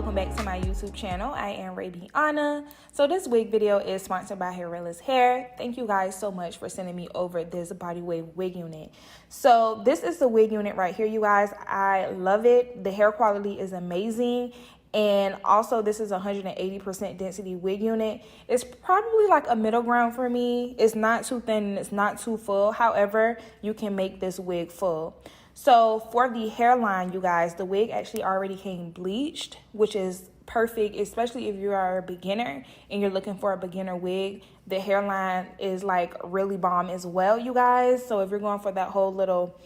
welcome back to my YouTube channel. I am Rabiana. So this wig video is sponsored by Hurela Hair. Thank you guys so much for sending me over this body wig unit. So this is the wig unit right here, you guys. I love it. The hair quality is amazing. And also this is 180% density wig unit. It's probably like a middle ground for me. It's not too thin and it's not too full. However, you can make this wig full. So for the hairline, you guys, the wig actually already came bleached, which is perfect, especially if you are a beginner and you're looking for a beginner wig. The hairline is like really bomb as well, you guys. So if you're going for that whole little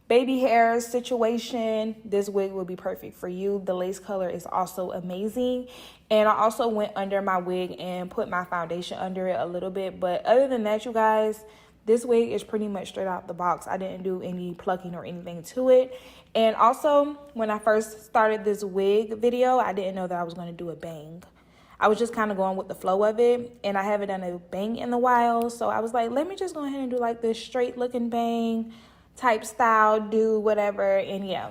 baby hair situation, this wig will be perfect for you. The lace color is also amazing. And I also went under my wig and put my foundation under it a little bit. But other than that, you guys, this wig is pretty much straight out the box. I didn't do any plucking or anything to it. And also, when I first started this wig video, I didn't know that I was going to do a bang. I was just kind of going with the flow of it. And I haven't done a bang in a while. So I was like, let me just go ahead and do like this straight looking bang type style, do whatever. And yeah.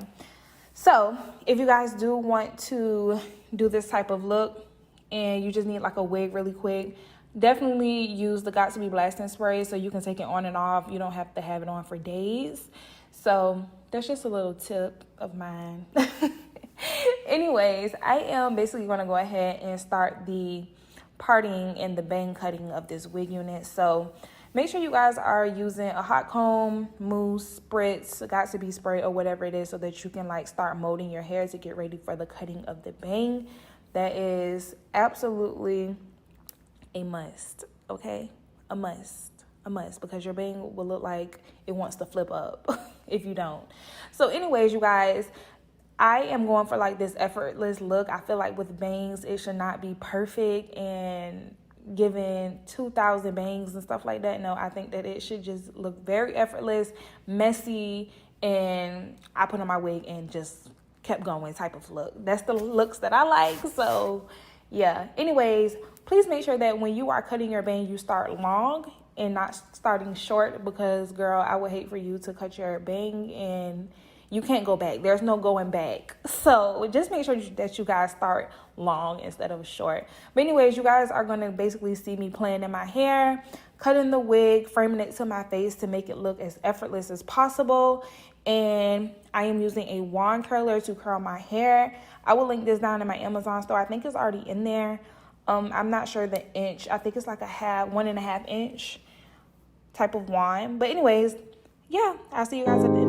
So if you guys do want to do this type of look and you just need like a wig really quick, definitely use the Got to Be Blasting spray so you can take it on and off. You don't have to have it on for days. So that's just a little tip of mine. Anyways, I am basically going to go ahead and start the parting and the bang cutting of this wig unit. So make sure you guys are using a hot comb, mousse, spritz, Got to Be spray, or whatever it is, so that you can like start molding your hair to get ready for the cutting of the bang. That is absolutely a must, okay? A must, because your bang will look like it wants to flip up if you don't. So anyways, you guys, I am going for like this effortless look. I feel like with bangs, it should not be perfect and giving 2,000 bangs and stuff like that. No, I think that it should just look very effortless, messy, and I put on my wig and just kept going type of look. That's the looks that I like. So yeah, anyways, please make sure that when you are cutting your bang, you start long and not starting short, because girl, I would hate for you to cut your bang and you can't go back. There's no going back. So just make sure that you guys start long instead of short. But anyways, you guys are going to basically see me playing in my hair, cutting the wig, framing it to my face to make it look as effortless as possible. And I am using a wand curler to curl my hair. I will link this down in my Amazon store. I think it's already in there. I'm not sure the inch. I think it's like a 1.5 inch type of wand. But anyways, yeah, I'll see you guys at the end.